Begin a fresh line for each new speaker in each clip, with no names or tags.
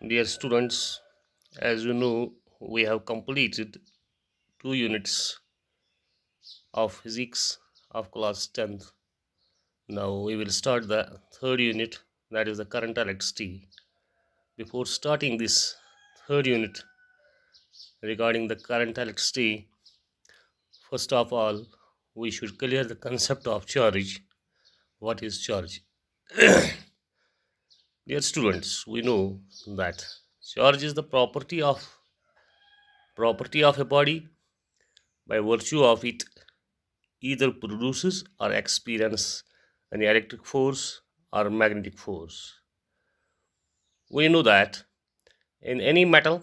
Dear students, as you know, we have completed 2 units of physics of class 10th. Now we will start the third unit, that is the current electricity. Before starting this third unit regarding the current electricity, first of all, we should clear the concept of charge. What is charge? Dear students, we know that charge is the property of a body by virtue of it either produces or experience an electric force or magnetic force. We know that in any metal,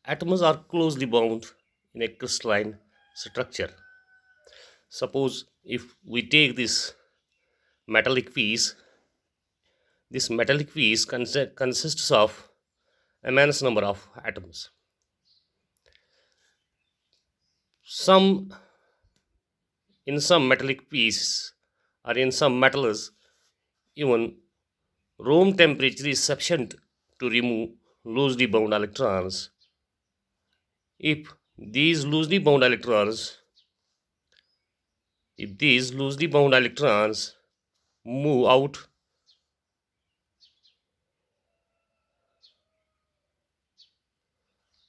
atoms are closely bound in a crystalline structure. Suppose if we take metallic piece, this metallic piece consists of immense number of atoms. Some in some metallic pieces or in some metals, even room temperature is sufficient to remove loosely bound electrons. If these loosely bound electrons, if these loosely bound electrons move out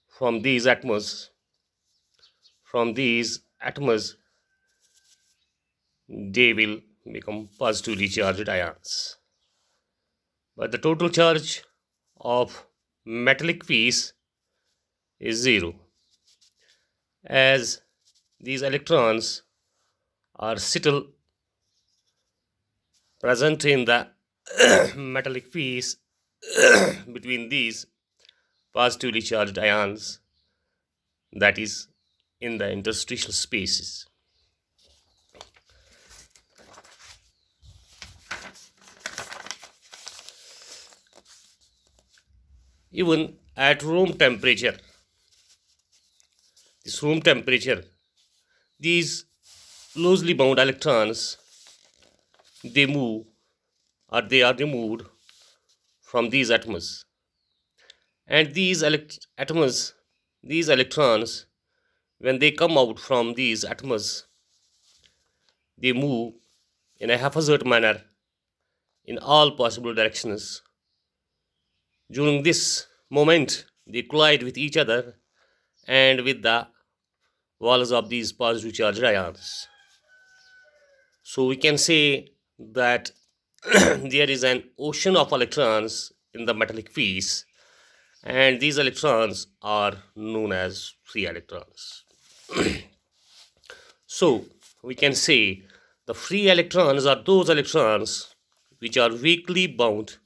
from these atoms, from these atoms, they will become positively charged ions. But the total charge of metallic piece is zero, as these electrons are still present in the metallic piece between these positively charged ions, that is in the interstitial spaces. Even at room temperature, these loosely bound electrons, they move or they are removed from these atoms, and these electrons, when they come out from these atoms, they move in a haphazard manner in all possible directions. During this moment, they collide with each other and with the walls of these positive charged ions. So we can say that there is an ocean of electrons in the metallic piece, and these electrons are known as free electrons. So we can say the free electrons are those electrons which are weakly bound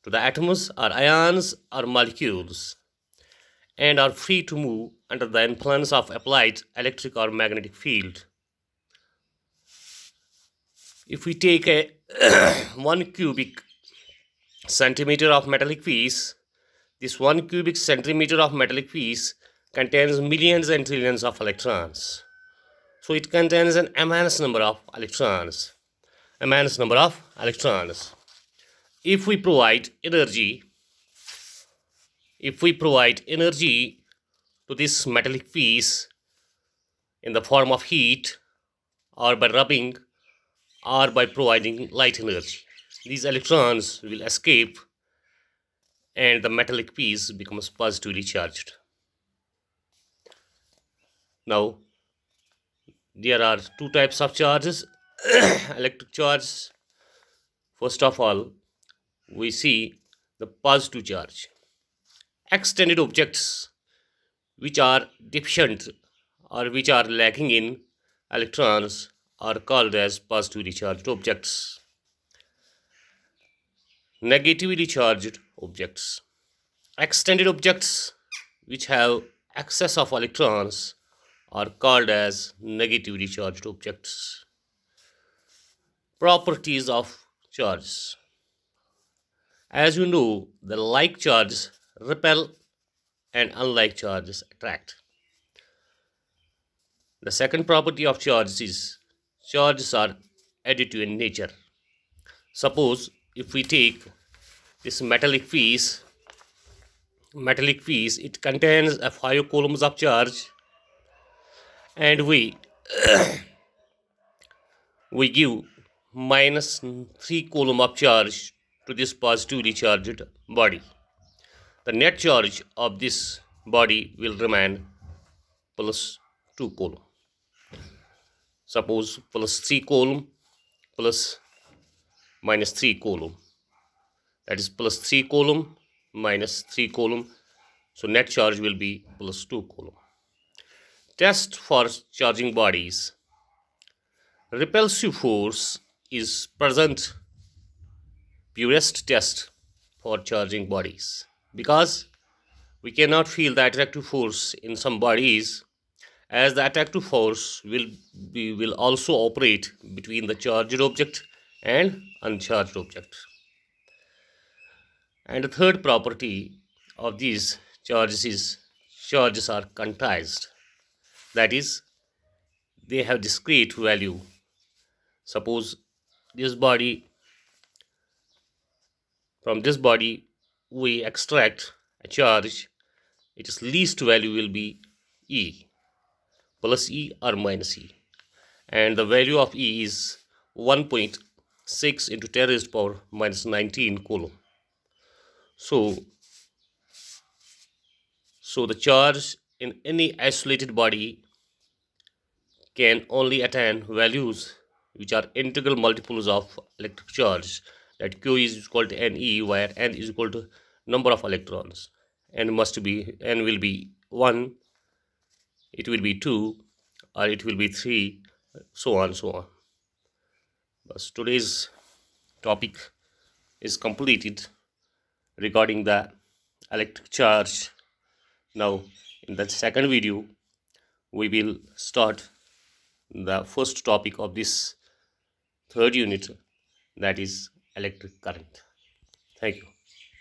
to the atoms or ions or molecules and are free to move under the influence of applied electric or magnetic field. If we take a 1 cubic centimeter of metallic piece, this 1 cubic centimeter of metallic piece contains millions and trillions of electrons. So it contains an immense number of electrons. If we provide energy to this metallic piece in the form of heat, or by rubbing, or by providing light energy, these electrons will escape and the metallic piece becomes positively charged. Now, there are two types of charges electric charge. First of all, we see the positive charge. Extended objects which are deficient or which are lacking in electrons are called as positively charged objects. Negatively charged objects. Extended objects which have excess of electrons are called as negatively charged objects. Properties of charge. As you know, the like charges repel and unlike charges attract. The second property of charges is charges are additive in nature. Suppose if we take this metallic piece, it contains a 5 coulombs of charge, and we give minus 3 coulomb of charge to this positively charged body. The net charge of this body will remain plus 2 coulomb. Suppose plus 3 coulomb plus minus 3 coulomb, that is plus 3 coulomb minus 3 coulomb, so net charge will be plus 2 coulomb. Test for charging bodies. Repulsive force is present, purest test for charging bodies, because we cannot feel the attractive force in some bodies, as the attractive force will also operate between the charged object and uncharged object. And the third property of these charges is charges are quantized, that is, they have discrete value. Suppose this body, from this body we extract a charge, its least value will be E, plus E or minus E, and the value of E is 1.6 into 10 raised power minus 19 coulomb. So the charge in any isolated body can only attain values which are integral multiples of electric charge, that Q is equal to Ne, where N is equal to number of electrons. N will be 1, it will be 2, or it will be 3, so on so on. But today's topic is completed regarding the electric charge. Now in the second video we will start the first topic of this third unit, that is electric current. Thank you.